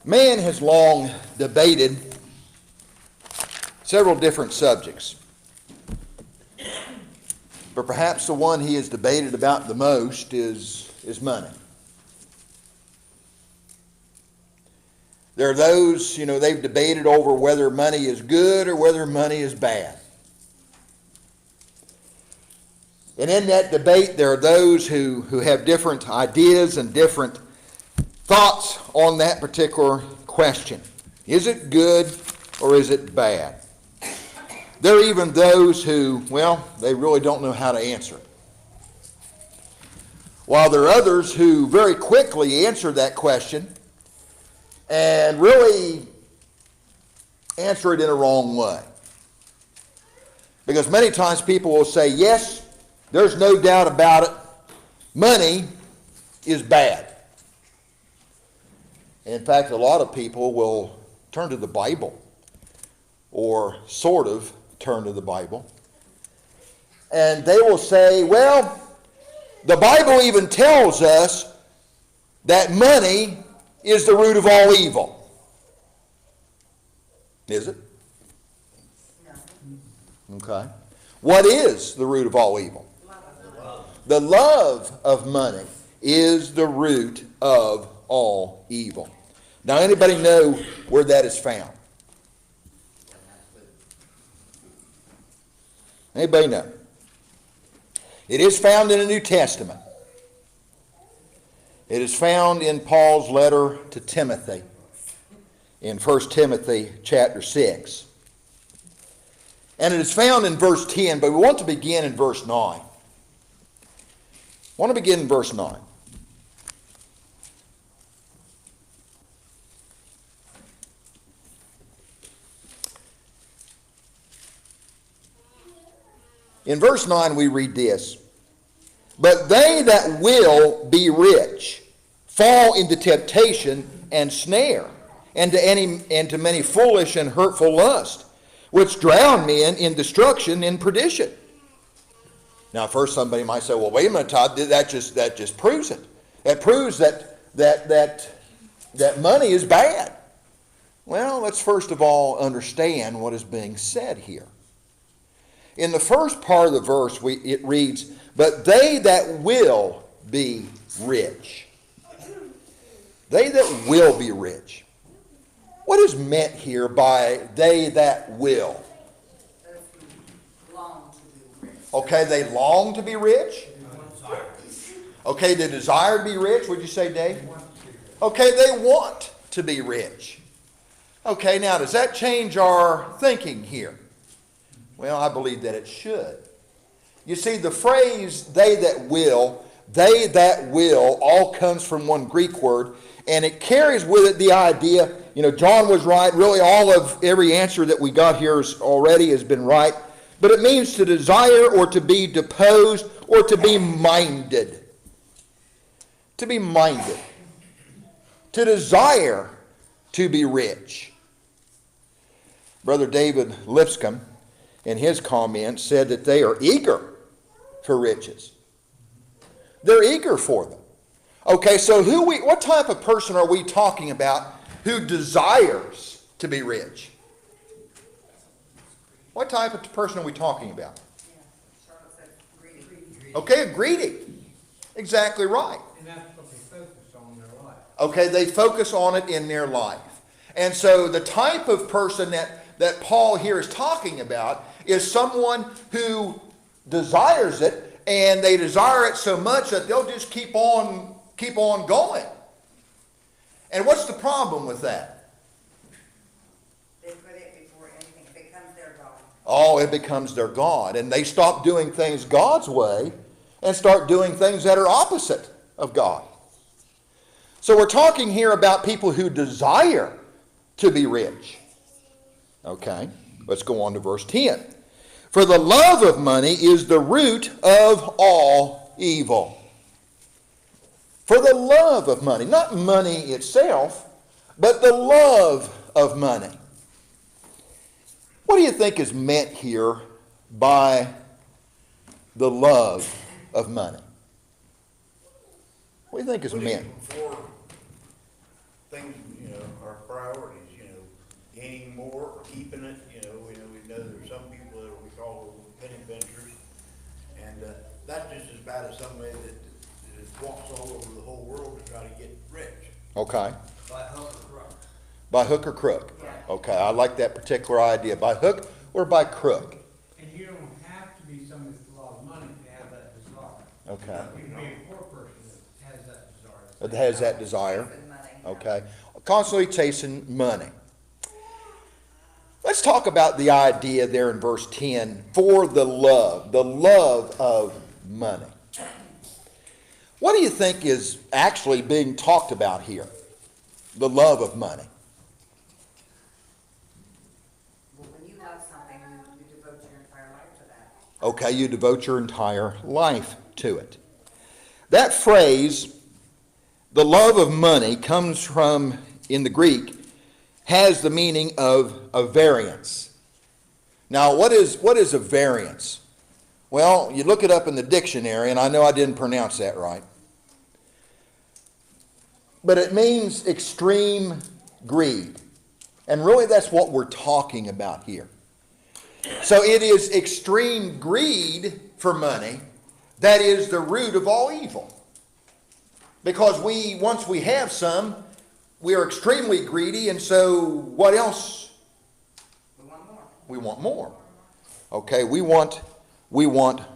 Man has long debated several different subjects, but perhaps the one he has debated about the most is money. There are those, they've debated over whether money is good or whether money is bad. And in that debate, there are those who have different ideas and different thoughts on that particular question. Is it good or is it bad? There are even those who, they really don't know how to answer it. While there are others who very quickly answer that question and really answer it in a wrong way. Because many times people will say, yes, there's no doubt about it, money is bad. In fact, a lot of people will turn to the Bible, or sort of turn to the Bible, and they will say, the Bible even tells us that money is the root of all evil. Is it? No. Okay. What is the root of all evil? The love of money is the root of all evil. Now, anybody know where that is found? Anybody know? It is found in the New Testament. It is found in Paul's letter to Timothy in 1 Timothy chapter 6. And it is found in verse 10, but we want to begin in verse 9. I want to begin in verse 9. In verse 9 we read this: "But they that will be rich fall into temptation and snare, and to many foolish and hurtful lusts, which drown men in destruction and perdition." Now, first somebody might say, "Well, wait a minute, Todd. That just proves it. That proves that money is bad." Well, let's first of all understand what is being said here. In the first part of the verse, it reads, "But they that will be rich." They that will be rich. What is meant here by they that will? Okay, they long to be rich. Okay, they desire to be rich. Would you say, Dave? Okay, they want to be rich. Okay, now does that change our thinking here? Well, I believe that it should. You see, the phrase they that will, all comes from one Greek word, and it carries with it the idea, John was right, really every answer that we got here already has been right, but it means to desire or to be disposed or to be minded. To be minded. To desire to be rich. Brother David Lipscomb, in his comments, said that they are eager for riches. They're eager for them. Okay, so what type of person are we talking about who desires to be rich? What type of person are we talking about? Okay, a greedy. Exactly right. And that's what they focus on in their life. Okay, they focus on it in their life. And so the type of person that Paul here is talking about is someone who desires it, and they desire it so much that they'll just keep on going. And what's the problem with that? They put it before anything. It becomes their God. Oh, it becomes their God. And they stop doing things God's way and start doing things that are opposite of God. So we're talking here about people who desire to be rich. Okay, let's go on to verse 10. "For the love of money is the root of all evil." For the love of money, not money itself, but the love of money. What do you think is meant here by the love of money? What do you think is meant? Before things, our priorities, gaining more or keeping it, we know there's some people that we call penny pinchers. And, that's just as bad as somebody that walks all over the whole world to try to get rich. Okay. By hook or crook. By hook or crook? Okay, I like that particular idea. By hook or by crook? And you don't have to be somebody with a lot of money to have that desire. Okay. You can be a poor person that has that desire. That has that desire? With money. Okay. Constantly chasing money. Let's talk about the idea there in verse 10, for the love of money. What do you think is actually being talked about here? The love of money. Well, when you love something, you devote your entire life to that. Okay, you devote your entire life to it. That phrase, the love of money, comes from, in the Greek, has the meaning of a variance. Now, what is a variance? Well, you look it up in the dictionary, and I know I didn't pronounce that right. But it means extreme greed. And really that's what we're talking about here. So it is extreme greed for money that is the root of all evil. Because once we have some, we are extremely greedy, and so what else? We want more. We want more. Okay, we want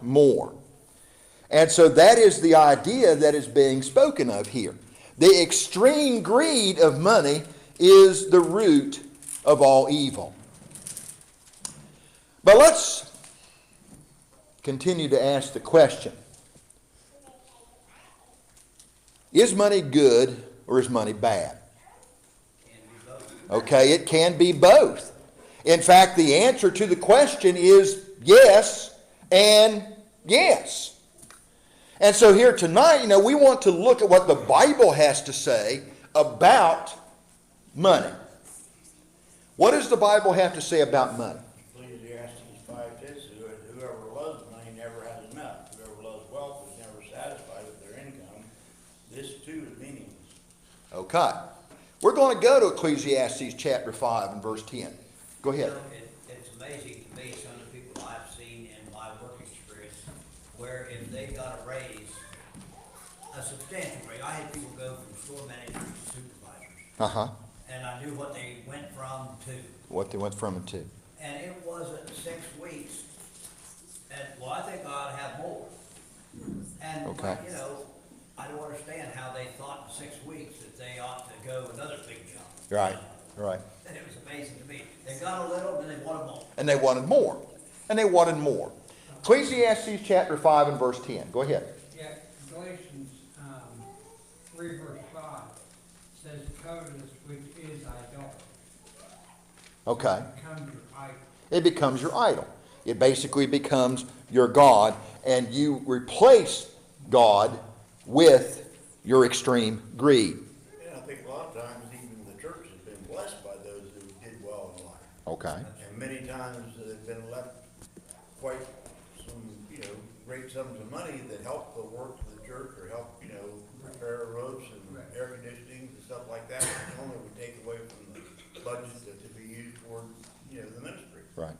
more. And so that is the idea that is being spoken of here. The extreme greed of money is the root of all evil. But let's continue to ask the question. Is money good or is money bad? Okay, it can be both. In fact, the answer to the question is yes and yes. And so here tonight, we want to look at what the Bible has to say about money. What does the Bible have to say about money? Ecclesiastes 5:10 says, whoever loves money never has enough. Whoever loves wealth is never satisfied with their income. This too is meaningless. Okay. We're going to go to Ecclesiastes chapter 5 and verse 10. Go ahead. It's amazing to me, some of the people I've seen in my work experience, where if they got a raise, a substantial raise, I had people go from store managers to supervisors, Uh-huh. and I knew what they went from to. What they went from and to. And it wasn't 6 weeks, and, well, I think I ought to have more. And, Okay. I don't understand how they thought in 6 weeks that they ought to go another big jump. Right, right. And it was amazing to me. They got a little, and they wanted more. And they wanted more. And they wanted more. Ecclesiastes chapter 5 and verse 10. Go ahead. Yeah, Galatians 3 verse 5 says covetous, which is idolatry. Okay. Becomes your idol. It becomes your idol. It basically becomes your God, and you replace God with your extreme greed. And I think a lot of times even the church has been blessed by those who did well in life. Okay. And many times they've been left quite some, great sums of money that help the work of the church or help, repair roads and air conditioning and stuff like that. And only would take away from the budget that to be used for, the ministry. Right.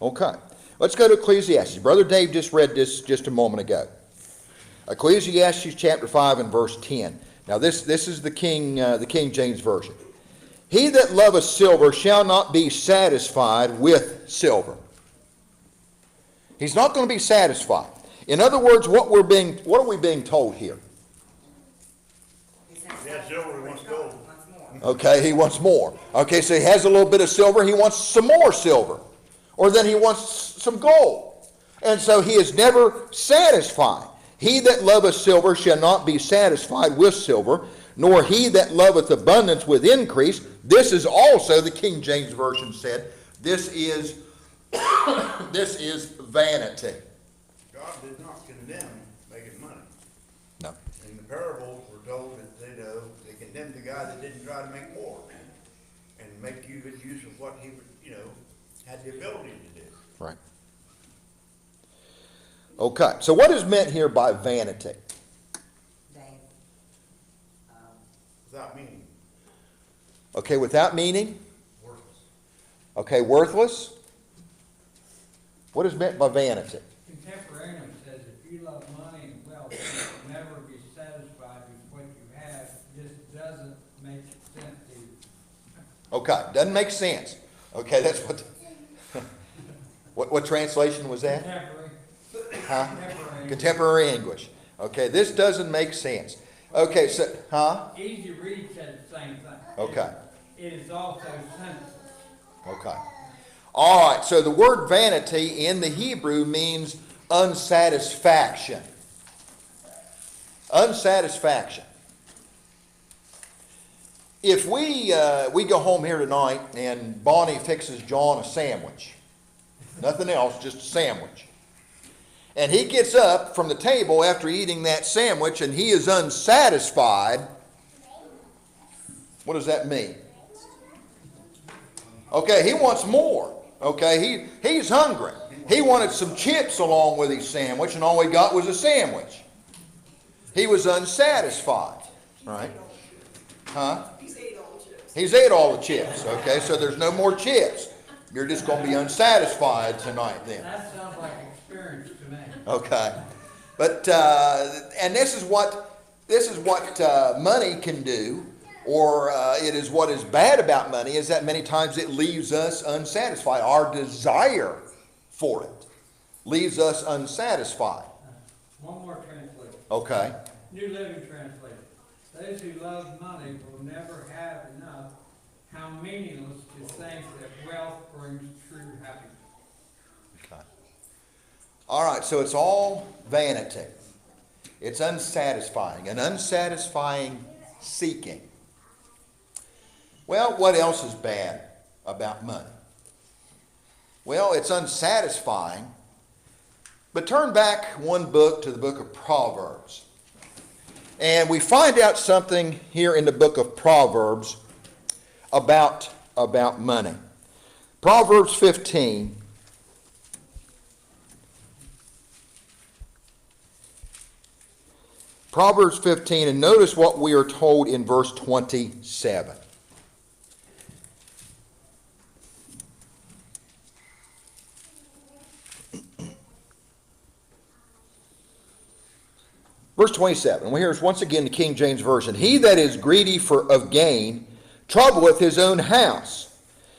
Okay. Let's go to Ecclesiastes. Brother Dave just read this just a moment ago. Ecclesiastes chapter 5 and verse 10. Now this is the King James Version. He that loveth silver shall not be satisfied with silver. He's not going to be satisfied. In other words, what are we being told here? He says Yeah, silver, he wants gold. Wants more. Okay, he wants more. Okay, so he has a little bit of silver, he wants some more silver. Or then he wants some gold. And so he is never satisfied. He that loveth silver shall not be satisfied with silver, nor he that loveth abundance with increase. This is also, the King James Version said, this is vanity. God did not condemn making money. No. In the parables, we're told that, they condemned the guy that didn't try to make more and make good use of what he, had the ability to do. Right. Okay, so what is meant here by vanity? Dave, Without meaning. Okay, without meaning? Worthless. Okay, worthless? What is meant by vanity? Contemporaneous says if you love money and wealth, you will never be satisfied with what you have. This doesn't make sense to you. Okay, doesn't make sense. Okay, that's what, what translation was that? Contemporary. Huh? Contemporary. Contemporary English. Okay, this doesn't make sense. Okay, so, huh? Easy Read said the same thing. Okay, It is also senseless. okay. All right, so the word vanity in the Hebrew means unsatisfaction. Unsatisfaction. If we go home here tonight and Bonnie fixes John a sandwich, nothing else, just a sandwich, and he gets up from the table after eating that sandwich and he is unsatisfied, what does that mean? Okay, he wants more. Okay, he's hungry. He wanted some chips along with his sandwich, and all he got was a sandwich. He was unsatisfied, right? Huh? He's ate all the chips. Okay, so there's no more chips. You're just going to be unsatisfied tonight then. That sounds like experience to me. Okay, but and this is what money can do, or it is what is bad about money is that many times it leaves us unsatisfied. Our desire for it leaves us unsatisfied. One more translation. Okay, New Living Translation. Those who love money will never have enough. How meaningless to think that wealth brings true happiness. okay. All right, so it's all vanity. It's unsatisfying, an unsatisfying seeking. Well, what else is bad about money? Well, it's unsatisfying. But turn back one book to the book of Proverbs. And we find out something here in the book of Proverbs about money. Proverbs 15. Proverbs 15, and notice what we are told in verse 27. Verse 27, well, here's once again the King James Version. He that is greedy of gain troubleth his own house,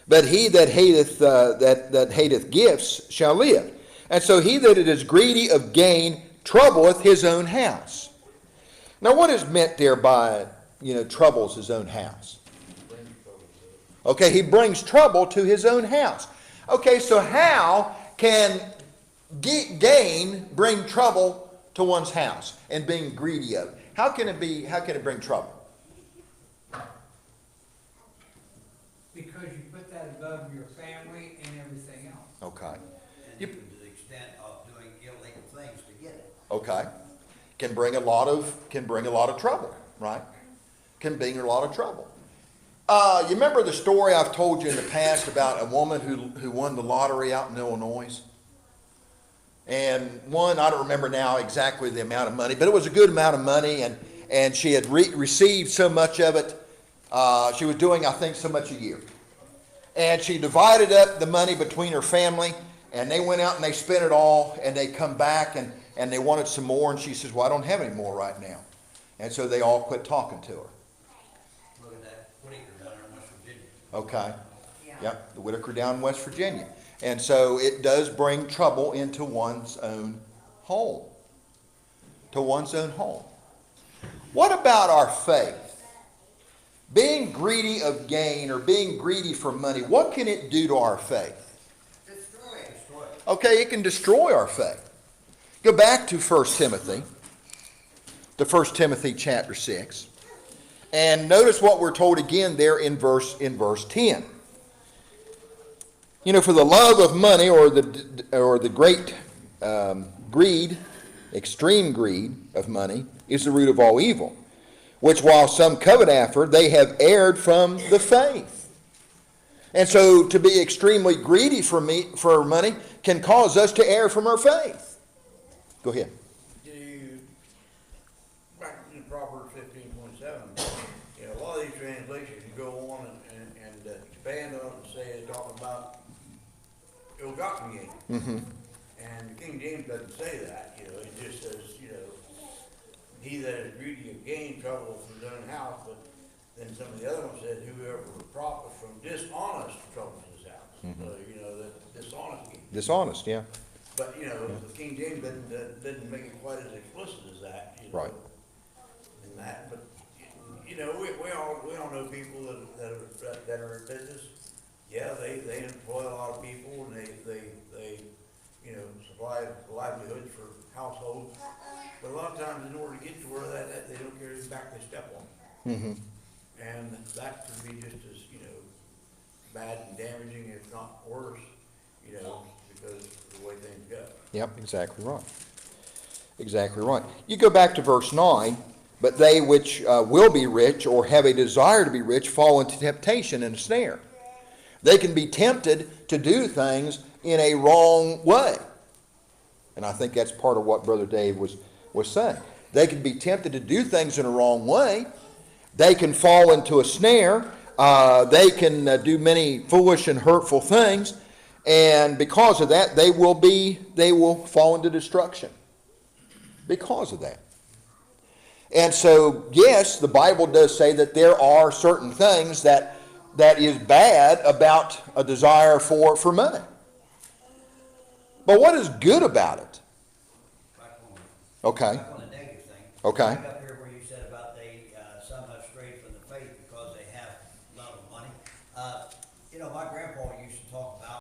but he that hateth gifts shall live. And so he that is greedy of gain troubleth his own house. Now what is meant there by, troubles his own house? Okay, he brings trouble to his own house. Okay, so how can gain bring trouble to one's house and being greedy of it? How can it bring trouble? Because you put that above your family and everything else. Okay. And even to the extent of doing illegal things to get it. Okay. Can bring a lot of trouble, right? Can bring a lot of trouble. You remember the story I've told you in the past about a woman who won the lottery out in Illinois? And I don't remember now exactly the amount of money, but it was a good amount of money, and she had received so much of it. She was doing, I think, so much a year. And she divided up the money between her family, and they went out and they spent it all, and they come back and they wanted some more, and she says, well, I don't have any more right now. And so they all quit talking to her. Look at that Whitaker down there in West Virginia. Okay. Yeah. Yep, the Whitaker down in West Virginia. And so it does bring trouble into one's own home. To one's own home. What about our faith? Being greedy of gain or being greedy for money, what can it do to our faith? Destroy it. Destroy it. Okay, it can destroy our faith. Go back to 1 Timothy. To 1 Timothy chapter 6. And notice what we're told again there in verse 10. For the love of money or the great greed, extreme greed of money, is the root of all evil, which while some covet after, they have erred from the faith. And so to be extremely greedy for money can cause us to err from our faith. Go ahead. Back in Proverbs 15, 14:27, you know, a lot of these translations, you go on and expand on it and say, it's talking about ill-gotten gain. Mm-hmm. And King James doesn't say that, you know, it just says, you know, he that is greedy of gain trouble from his own house, but then some of the other ones said, whoever profits from dishonest troubles his house. So, you know, that dishonest gain. Dishonest, yeah. But, you know, the King James didn't make it quite as explicit as that, you know. Right. And that, but, you know, we all know people that are in business. Yeah, they employ a lot of people and they, you know, supply livelihoods for households. But a lot of times in order to get to where that they don't carry the back they step on. Mm-hmm. And that could be just as, you know, bad and damaging, if not worse, you know, because of the way things go. Yep, exactly right. Exactly right. You go back to verse 9, but they which will be rich or have a desire to be rich fall into temptation and a snare. They can be tempted to do things in a wrong way. And I think that's part of what Brother Dave was saying. They can be tempted to do things in a wrong way. They can fall into a snare. They can do many foolish and hurtful things. And because of that, they will fall into destruction. Because of that. And so, yes, the Bible does say that there are certain things that is bad about a desire for money. But what is good about it? Back on, Okay. back on the negative thing. Okay. I got